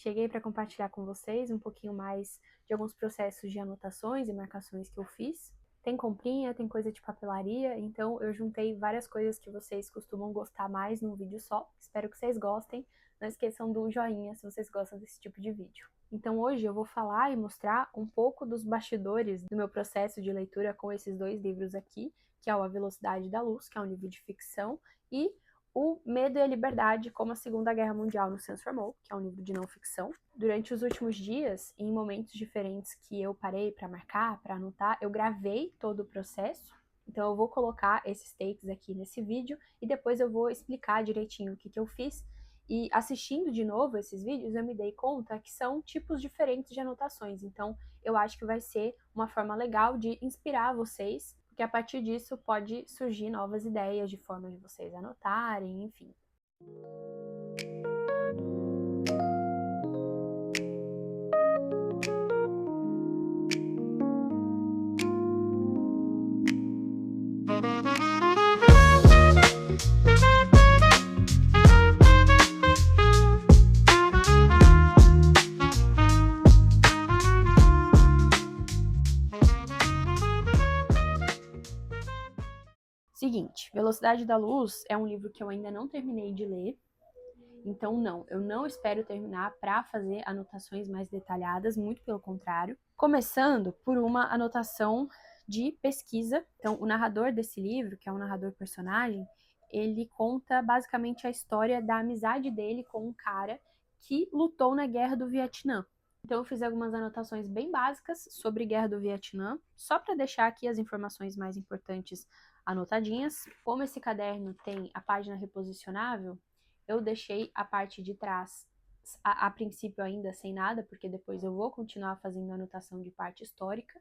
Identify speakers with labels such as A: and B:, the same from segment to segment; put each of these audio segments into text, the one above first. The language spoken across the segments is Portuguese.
A: Cheguei para compartilhar com vocês um pouquinho mais de alguns processos de anotações e marcações que eu fiz. Tem comprinha, tem coisa de papelaria, então eu juntei várias coisas que vocês costumam gostar mais num vídeo só. Espero que vocês gostem. Não esqueçam do joinha se vocês gostam desse tipo de vídeo. Então hoje eu vou falar e mostrar um pouco dos bastidores do meu processo de leitura com esses dois livros aqui, que é o A Velocidade da Luz, que é um livro de ficção, e O Medo e a Liberdade, como a Segunda Guerra Mundial nos transformou, que é um livro de não ficção. Durante os últimos dias, em momentos diferentes que eu parei para marcar, para anotar, eu gravei todo o processo. Então eu vou colocar esses takes aqui nesse vídeo e depois eu vou explicar direitinho o que eu fiz. E assistindo de novo esses vídeos, eu me dei conta que são tipos diferentes de anotações. Então eu acho que vai ser uma forma legal de inspirar vocês, porque a partir disso pode surgir novas ideias de formas de vocês anotarem, enfim. Seguinte, Velocidade da Luz é um livro que eu ainda não terminei de ler, então eu não espero terminar para fazer anotações mais detalhadas, muito pelo contrário. Começando por uma anotação de pesquisa. Então, o narrador desse livro, que é um narrador personagem, ele conta basicamente a história da amizade dele com um cara que lutou na Guerra do Vietnã. Então eu fiz algumas anotações bem básicas sobre Guerra do Vietnã, só para deixar aqui as informações mais importantes anotadinhas. Como esse caderno tem a página reposicionável, eu deixei a parte de trás, a princípio ainda sem nada, porque depois eu vou continuar fazendo anotação de parte histórica.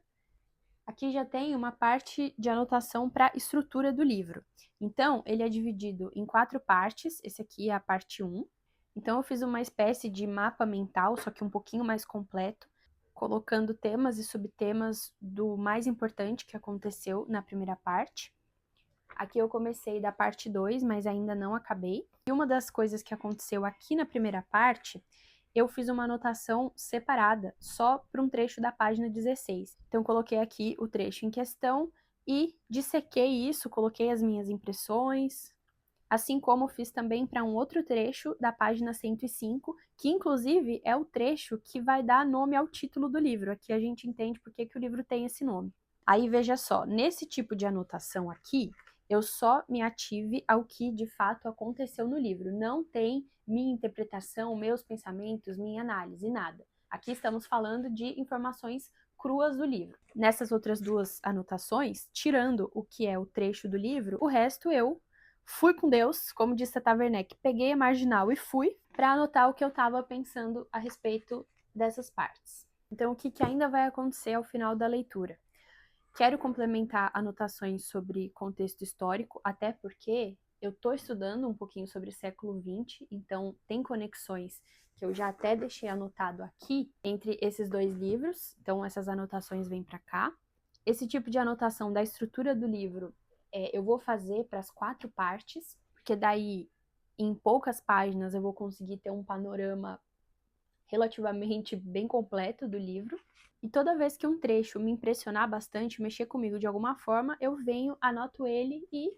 A: Aqui já tem uma parte de anotação para a estrutura do livro. Então, ele é dividido em 4 partes, esse aqui é a parte 1. Então eu fiz uma espécie de mapa mental, só que um pouquinho mais completo, colocando temas e subtemas do mais importante que aconteceu na primeira parte. Aqui eu comecei da parte 2, mas ainda não acabei. E uma das coisas que aconteceu aqui na primeira parte, eu fiz uma anotação separada, só para um trecho da página 16. Então eu coloquei aqui o trecho em questão e dissequei isso, coloquei as minhas impressões, assim como fiz também para um outro trecho da página 105, que inclusive é o trecho que vai dar nome ao título do livro. Aqui a gente entende por que o livro tem esse nome. Aí veja só, nesse tipo de anotação aqui, eu só me ative ao que de fato aconteceu no livro. Não tem minha interpretação, meus pensamentos, minha análise, nada. Aqui estamos falando de informações cruas do livro. Nessas outras duas anotações, tirando o que é o trecho do livro, o resto eu fui com Deus, como disse a Tata Werneck, peguei a marginal e fui para anotar o que eu estava pensando a respeito dessas partes. Então, o que ainda vai acontecer ao final da leitura? Quero complementar anotações sobre contexto histórico, até porque eu estou estudando um pouquinho sobre século XX, então tem conexões que eu já até deixei anotado aqui entre esses dois livros, então essas anotações vêm para cá. Esse tipo de anotação da estrutura do livro eu vou fazer para as 4 partes, porque daí em poucas páginas eu vou conseguir ter um panorama relativamente bem completo do livro. E toda vez que um trecho me impressionar bastante, mexer comigo de alguma forma, eu venho, anoto ele e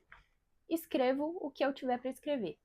A: escrevo o que eu tiver para escrever.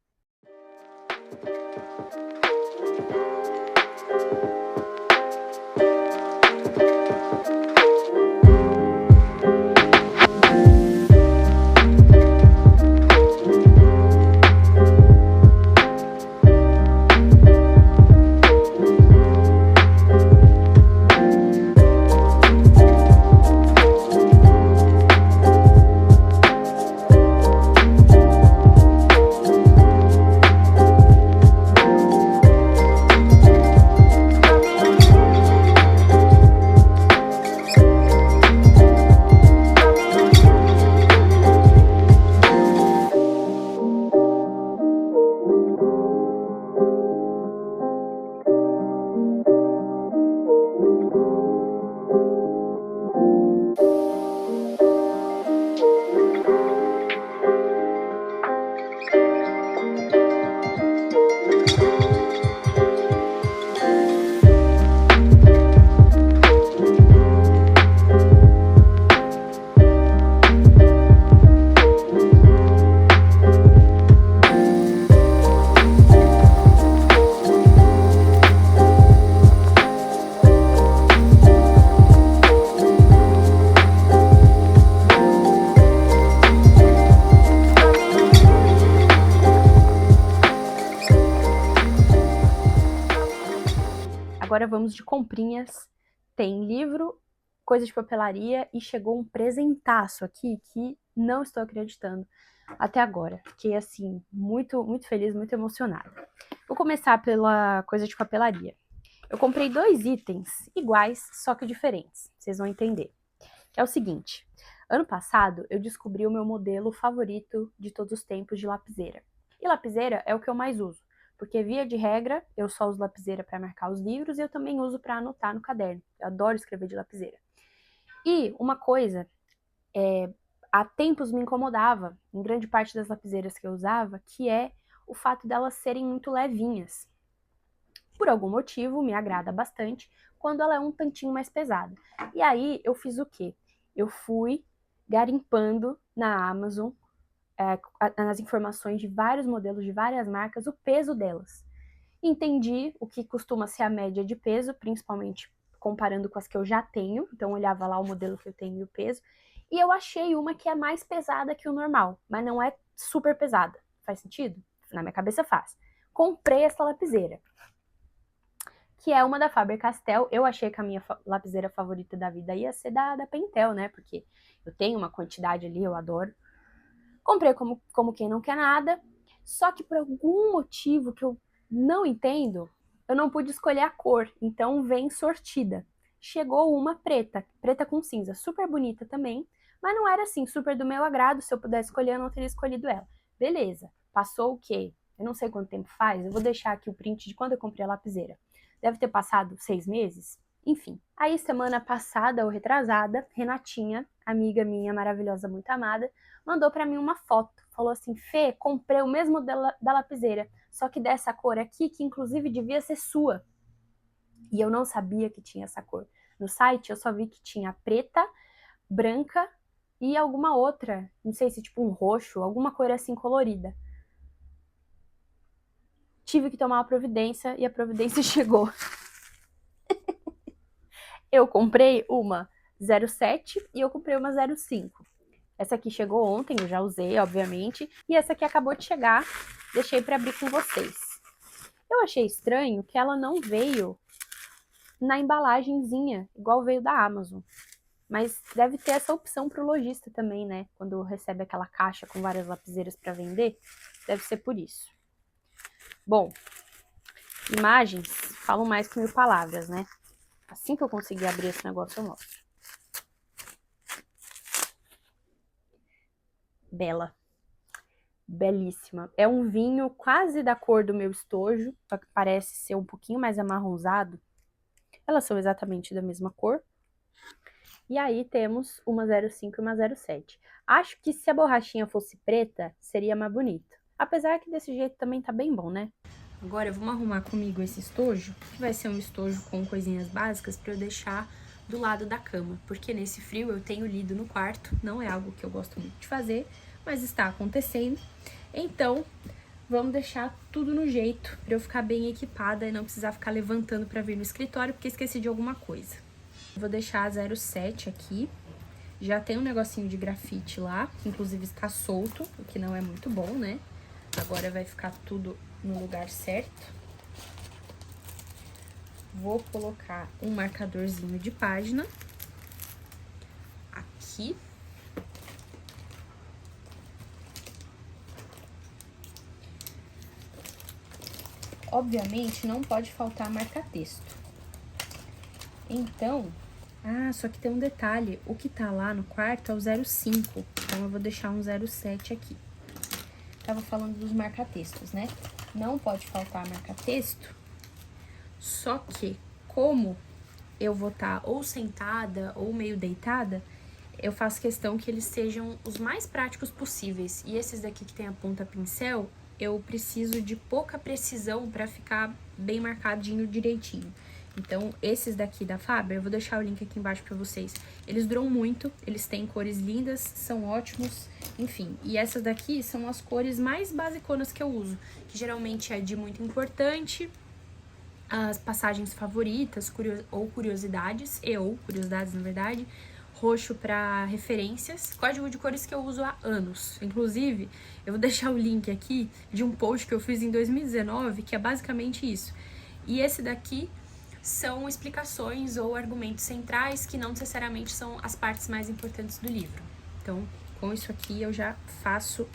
A: agora vamos de comprinhas. Tem livro, coisa de papelaria e chegou um presentaço aqui que não estou acreditando até agora. Fiquei, assim, muito, muito feliz, muito emocionada. Vou começar pela coisa de papelaria. Eu comprei 2 itens iguais, só que diferentes. Vocês vão entender. É o seguinte, ano passado eu descobri o meu modelo favorito de todos os tempos de lapiseira. E lapiseira é o que eu mais uso, porque via de regra eu só uso lapiseira para marcar os livros e eu também uso para anotar no caderno. Eu adoro escrever de lapiseira. E uma coisa, há tempos me incomodava, em grande parte das lapiseiras que eu usava, que é o fato delas serem muito levinhas. Por algum motivo, me agrada bastante quando ela é um tantinho mais pesada. E aí, eu fiz o quê? Eu fui garimpando na Amazon as informações de vários modelos, de várias marcas, o peso delas. Entendi o que costuma ser a média de peso, principalmente comparando com as que eu já tenho. Então, eu olhava lá o modelo que eu tenho e o peso. E eu achei uma que é mais pesada que o normal, mas não é super pesada. Faz sentido? Na minha cabeça faz. Comprei essa lapiseira, que é uma da Faber-Castell. Eu achei que a minha lapiseira favorita da vida ia ser da Pentel, né? Porque eu tenho uma quantidade ali, eu adoro. Comprei como quem não quer nada, só que por algum motivo que eu não entendo, eu não pude escolher a cor, então vem sortida. Chegou uma preta, preta com cinza, super bonita também, mas não era assim, super do meu agrado. Se eu pudesse escolher, eu não teria escolhido ela. Beleza, passou o quê? Eu não sei quanto tempo faz, eu vou deixar aqui o print de quando eu comprei a lapiseira. Deve ter passado 6 meses, enfim. Aí, semana passada ou retrasada, Renatinha, amiga minha maravilhosa, muito amada, mandou pra mim uma foto. Falou assim, Fê, comprei o mesmo da lapiseira, só que dessa cor aqui, que inclusive devia ser sua. E eu não sabia que tinha essa cor. No site eu só vi que tinha preta, branca e alguma outra, não sei se tipo um roxo, alguma cor assim colorida. Tive que tomar uma providência e a providência chegou. Eu comprei uma 07 e eu comprei uma 05. Essa aqui chegou ontem, eu já usei, obviamente. E essa aqui acabou de chegar, deixei para abrir com vocês. Eu achei estranho que ela não veio na embalagenzinha, igual veio da Amazon. Mas deve ter essa opção para o lojista também, né? Quando recebe aquela caixa com várias lapiseiras para vender, deve ser por isso. Bom, imagens falam mais que 1000 palavras, né? Assim que eu conseguir abrir esse negócio, eu mostro. Bela. Belíssima. É um vinho quase da cor do meu estojo, só que parece ser um pouquinho mais amarronzado. Elas são exatamente da mesma cor. E aí temos uma 05 e uma 07. Acho que se a borrachinha fosse preta, seria mais bonito. Apesar que desse jeito também tá bem bom, né? Agora vamos arrumar comigo esse estojo, que vai ser um estojo com coisinhas básicas para eu deixar do lado da cama. Porque nesse frio eu tenho lido no quarto, não é algo que eu gosto muito de fazer, mas está acontecendo. Então, vamos deixar tudo no jeito para eu ficar bem equipada e não precisar ficar levantando para vir no escritório porque esqueci de alguma coisa. Vou deixar a 07 aqui. Já tem um negocinho de grafite lá, que inclusive está solto, o que não é muito bom, né? Agora vai ficar tudo no lugar certo. Vou colocar um marcadorzinho de página aqui. Obviamente, não pode faltar marca-texto. Então, só que tem um detalhe. O que tá lá no quarto é o 05. Então, eu vou deixar um 07 aqui. Tava falando dos marca-textos, né? Não pode faltar marca-texto. Só que, como eu vou estar ou sentada ou meio deitada, eu faço questão que eles sejam os mais práticos possíveis. E esses daqui que tem a ponta pincel, eu preciso de pouca precisão para ficar bem marcadinho direitinho. Então, esses daqui da Faber, eu vou deixar o link aqui embaixo pra vocês. Eles duram muito, eles têm cores lindas, são ótimos, enfim. E essas daqui são as cores mais basiconas que eu uso, que geralmente é de muito importante, as passagens favoritas ou curiosidades, na verdade, roxo pra referências, código de cores que eu uso há anos. Inclusive, eu vou deixar o link aqui de um post que eu fiz em 2019, que é basicamente isso. E esse daqui, são explicações ou argumentos centrais que não necessariamente são as partes mais importantes do livro. Então, com isso aqui eu já faço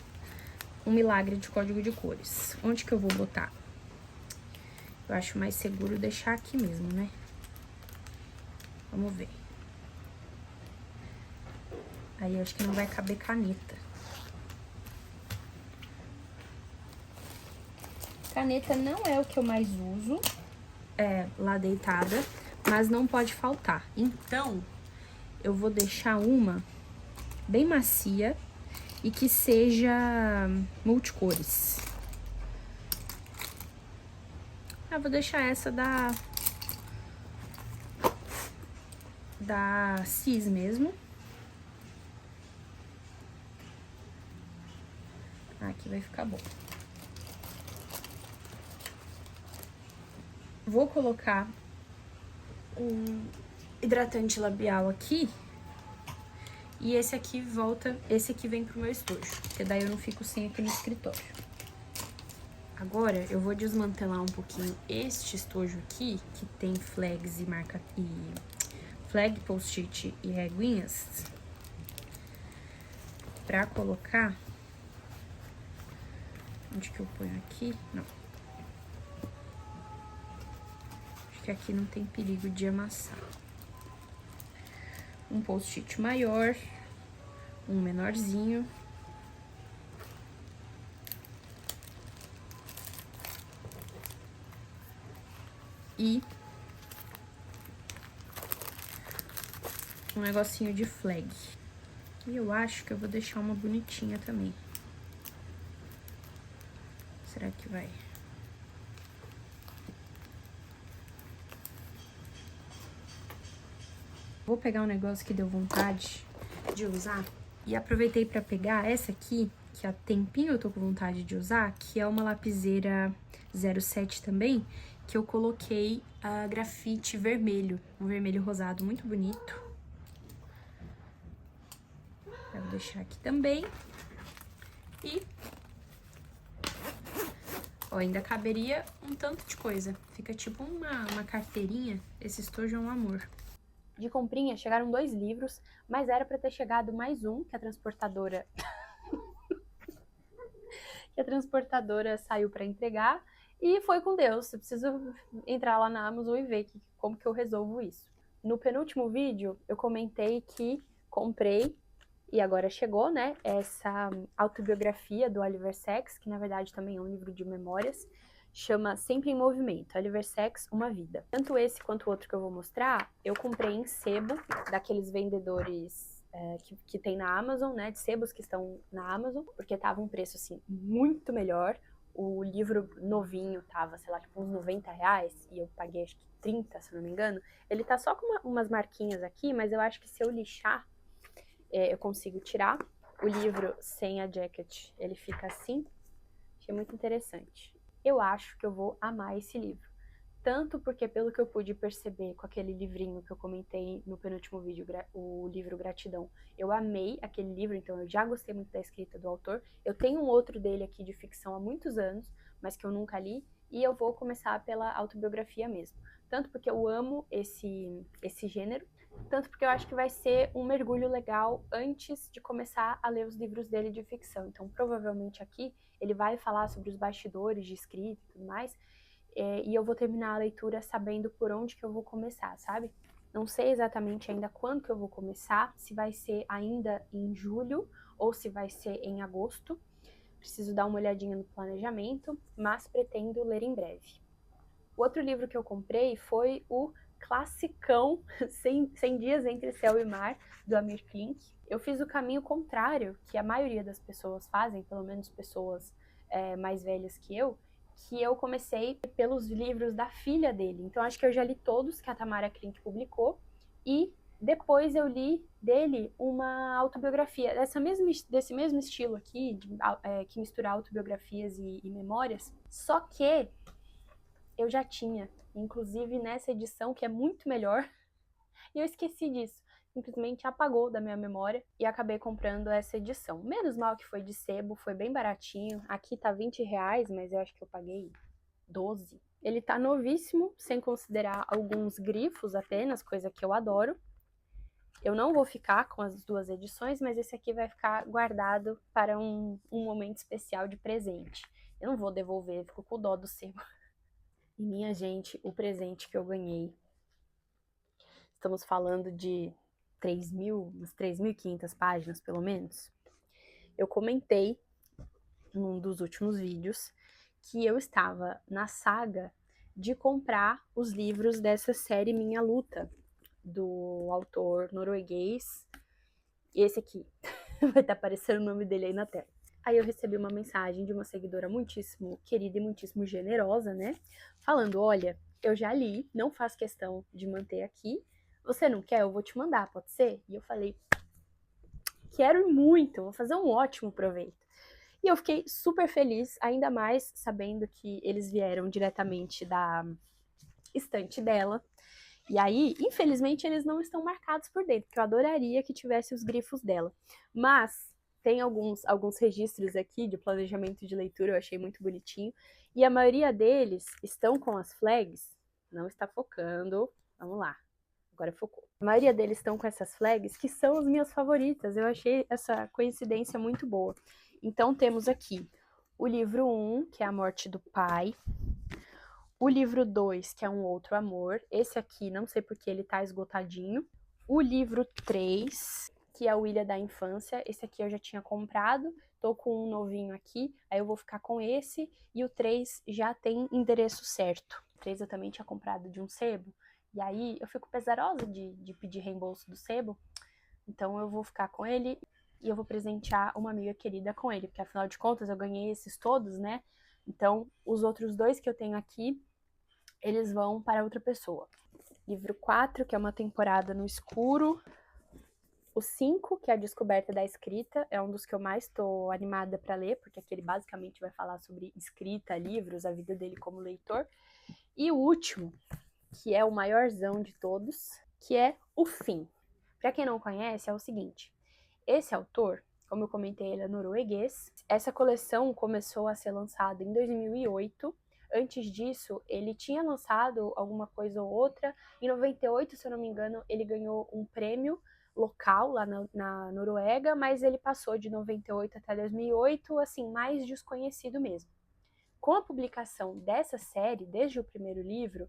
A: um milagre de código de cores. Onde que eu vou botar? Eu acho mais seguro deixar aqui mesmo, né? Vamos ver. Aí eu acho que não vai caber caneta. Caneta não é o que eu mais uso, lá deitada, mas não pode faltar. Então, eu vou deixar uma bem macia e que seja multicores. Eu vou deixar essa da Cis mesmo. Aqui vai ficar bom. Vou colocar um hidratante labial aqui. E esse aqui vem pro meu estojo, porque daí eu não fico sem aqui no escritório. Agora, eu vou desmantelar um pouquinho este estojo aqui, que tem flags flag, post-it e reguinhas, pra colocar... Onde que eu ponho aqui? Não. Acho que aqui não tem perigo de amassar. Um post-it maior, um menorzinho. E um negocinho de flag. E eu acho que eu vou deixar uma bonitinha também. Será que vai? Vou pegar um negócio que deu vontade de usar. E aproveitei pra pegar essa aqui, que há tempinho eu tô com vontade de usar, que é uma lapiseira 07 também, que eu coloquei a grafite vermelho, um vermelho rosado muito bonito. Eu vou deixar aqui também. E... ó, ainda caberia um tanto de coisa. Fica tipo uma carteirinha. Esse estojo é um amor. De comprinha, chegaram 2 livros, mas era pra ter chegado mais um, que a transportadora... que a transportadora saiu pra entregar, e foi com Deus. Eu preciso entrar lá na Amazon e ver como que eu resolvo isso. No penúltimo vídeo, eu comentei que comprei, e agora chegou, né, essa autobiografia do Oliver Sacks, que na verdade também é um livro de memórias, chama Sempre em Movimento, Oliver Sacks, Uma Vida. Tanto esse quanto o outro que eu vou mostrar, eu comprei em sebo, daqueles vendedores que tem na Amazon, né, de sebos que estão na Amazon, porque tava um preço, assim, muito melhor. O livro novinho tava, sei lá, tipo uns R$90, e eu paguei acho que 30, se não me engano. Ele tá só com umas marquinhas aqui, mas eu acho que se eu lixar, eu consigo tirar. O livro sem a jacket, ele fica assim. Achei muito interessante. Eu acho que eu vou amar esse livro. Tanto porque, pelo que eu pude perceber com aquele livrinho que eu comentei no penúltimo vídeo, o livro Gratidão, eu amei aquele livro, então eu já gostei muito da escrita do autor. Eu tenho um outro dele aqui de ficção há muitos anos, mas que eu nunca li, e eu vou começar pela autobiografia mesmo. Tanto porque eu amo esse gênero, tanto porque eu acho que vai ser um mergulho legal antes de começar a ler os livros dele de ficção. Então, provavelmente aqui, ele vai falar sobre os bastidores de escrita e tudo mais, e eu vou terminar a leitura sabendo por onde que eu vou começar, sabe? Não sei exatamente ainda quando que eu vou começar, se vai ser ainda em julho ou se vai ser em agosto. Preciso dar uma olhadinha no planejamento, mas pretendo ler em breve. O outro livro que eu comprei foi o classicão 100 Dias Entre Céu e Mar, do Amir Klink. Eu fiz o caminho contrário que a maioria das pessoas fazem, pelo menos pessoas mais velhas que eu comecei pelos livros da filha dele. Então acho que eu já li todos que a Tamara Klink publicou, e depois eu li dele uma autobiografia desse mesmo estilo aqui, que mistura autobiografias e memórias, só que eu já tinha, inclusive nessa edição que é muito melhor, e eu esqueci disso. Simplesmente apagou da minha memória e acabei comprando essa edição. Menos mal que foi de sebo, foi bem baratinho. Aqui tá R$20, mas eu acho que eu paguei 12. Ele tá novíssimo, sem considerar alguns grifos apenas, coisa que eu adoro. Eu não vou ficar com as 2 edições, mas esse aqui vai ficar guardado para um momento especial de presente. Eu não vou devolver, fico com dó do sebo. E minha gente, o presente que eu ganhei, estamos falando de 3.500 páginas, pelo menos. Eu comentei num dos últimos vídeos que eu estava na saga de comprar os livros dessa série Minha Luta, do autor norueguês. E esse aqui, vai estar aparecendo o nome dele aí na tela. Aí eu recebi uma mensagem de uma seguidora muitíssimo querida e muitíssimo generosa, né? Falando, olha, eu já li, não faço questão de manter aqui. Você não quer? Eu vou te mandar, pode ser? E eu falei, quero muito, vou fazer um ótimo proveito. E eu fiquei super feliz, ainda mais sabendo que eles vieram diretamente da estante dela. E aí, infelizmente, eles não estão marcados por dentro, porque eu adoraria que tivesse os grifos dela. Mas tem alguns registros aqui de planejamento de leitura, eu achei muito bonitinho. E a maioria deles estão com as flags. Não está focando. Vamos lá. Agora focou. A maioria deles estão com essas flags, que são as minhas favoritas. Eu achei essa coincidência muito boa. Então temos aqui o livro 1, que é A Morte do Pai. O livro 2, que é Um Outro Amor. Esse aqui, não sei porque ele tá esgotadinho. O livro 3, que é o Ilha da Infância. Esse aqui eu já tinha comprado. Tô com um novinho aqui, aí eu vou ficar com esse. E o 3 já tem endereço certo. O 3 eu também tinha comprado de um sebo. E aí eu fico pesarosa de pedir reembolso do sebo. Então eu vou ficar com ele e eu vou presentear uma amiga querida com ele. Porque afinal de contas eu ganhei esses todos, né? Então os outros 2 que eu tenho aqui, eles vão para outra pessoa. Livro 4, que é Uma Temporada no Escuro. O 5, que é A Descoberta da Escrita, é um dos que eu mais estou animada para ler, porque aqui ele basicamente vai falar sobre escrita, livros, a vida dele como leitor. E o último, que é o maiorzão de todos, que é O Fim. Para quem não conhece, é o seguinte: esse autor, como eu comentei, ele é norueguês. Essa coleção começou a ser lançada em 2008. Antes disso, ele tinha lançado alguma coisa ou outra. Em 98, se eu não me engano, ele ganhou um prêmio local lá na Noruega, mas ele passou de 98 até 2008, assim, mais desconhecido mesmo. Com a publicação dessa série, desde o primeiro livro,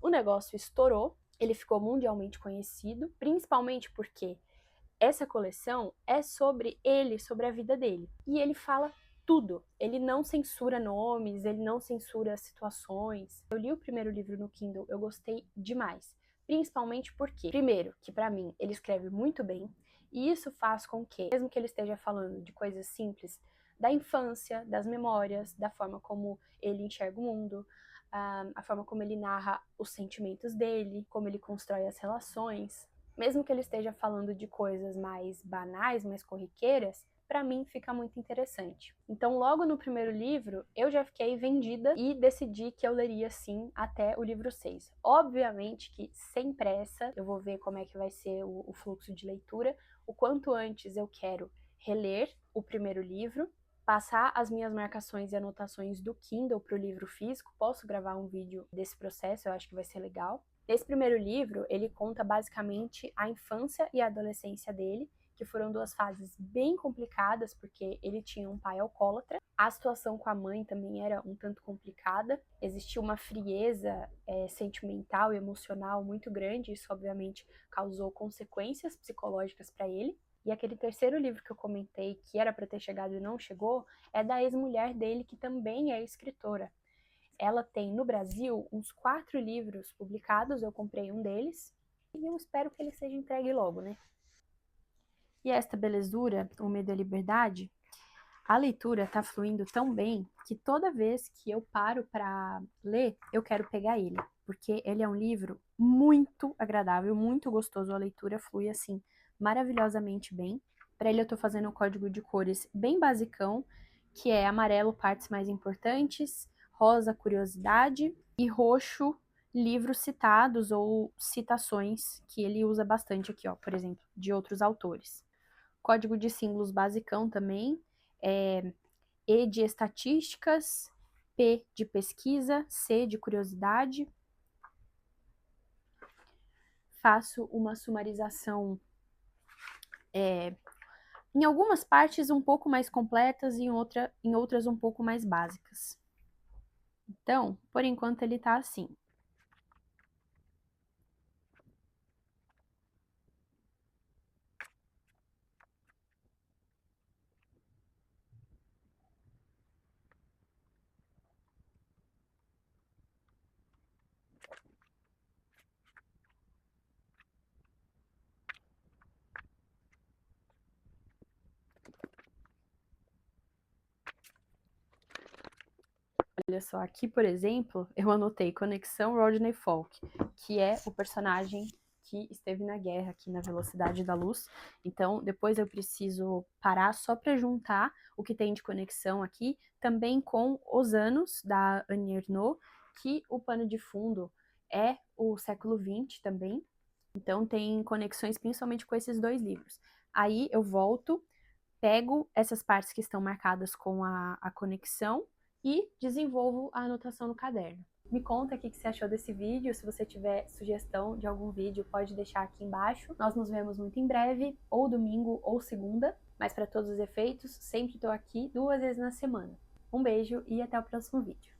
A: o negócio estourou, ele ficou mundialmente conhecido, principalmente porque essa coleção é sobre ele, sobre a vida dele. E ele fala tudo. Ele não censura nomes, ele não censura situações. Eu li o primeiro livro no Kindle, eu gostei demais. Principalmente porque, primeiro, que pra mim ele escreve muito bem, e isso faz com que, mesmo que ele esteja falando de coisas simples, da infância, das memórias, da forma como ele enxerga o mundo, a forma como ele narra os sentimentos dele, como ele constrói as relações, mesmo que ele esteja falando de coisas mais banais, mais corriqueiras, para mim fica muito interessante. Então, logo no primeiro livro, eu já fiquei vendida e decidi que eu leria sim até o livro 6. Obviamente que sem pressa, eu vou ver como é que vai ser o fluxo de leitura. O quanto antes eu quero reler o primeiro livro, passar as minhas marcações e anotações do Kindle para o livro físico. Posso gravar um vídeo desse processo, eu acho que vai ser legal. Nesse primeiro livro, ele conta basicamente a infância e a adolescência dele, que foram 2 fases bem complicadas, porque ele tinha um pai alcoólatra. A situação com a mãe também era um tanto complicada. Existia uma frieza sentimental e emocional muito grande. Isso, obviamente, causou consequências psicológicas para ele. E aquele terceiro livro que eu comentei, que era para ter chegado e não chegou, é da ex-mulher dele, que também é escritora. Ela tem no Brasil uns 4 livros publicados, eu comprei um deles, e eu espero que ele seja entregue logo, né? E esta belezura, O Medo e a Liberdade, a leitura tá fluindo tão bem que toda vez que eu paro para ler, eu quero pegar ele, porque ele é um livro muito agradável, muito gostoso, a leitura flui assim maravilhosamente bem. Para ele eu tô fazendo um código de cores bem basicão, que é amarelo, partes mais importantes, rosa, curiosidade, e roxo, livros citados ou citações, que ele usa bastante aqui, ó, por exemplo, de outros autores. Código de símbolos basicão também, E de estatísticas P de pesquisa, C de curiosidade. Faço uma sumarização em algumas partes um pouco mais completas e em outras um pouco mais básicas. Então, por enquanto ele está assim. Olha só, aqui, por exemplo, eu anotei Conexão Rodney Falk, que é o personagem que esteve na guerra aqui na Velocidade da Luz. Então, depois eu preciso parar só para juntar o que tem de conexão aqui, também com Os Anos, da Annie Ernaux, que o pano de fundo é o século XX também. Então, tem conexões principalmente com esses dois livros. Aí eu volto, pego essas partes que estão marcadas com a conexão e desenvolvo a anotação no caderno. Me conta o que você achou desse vídeo. Se você tiver sugestão de algum vídeo, pode deixar aqui embaixo. Nós nos vemos muito em breve, ou domingo ou segunda, mas para todos os efeitos, sempre estou aqui 2 vezes na semana. Um beijo e até o próximo vídeo.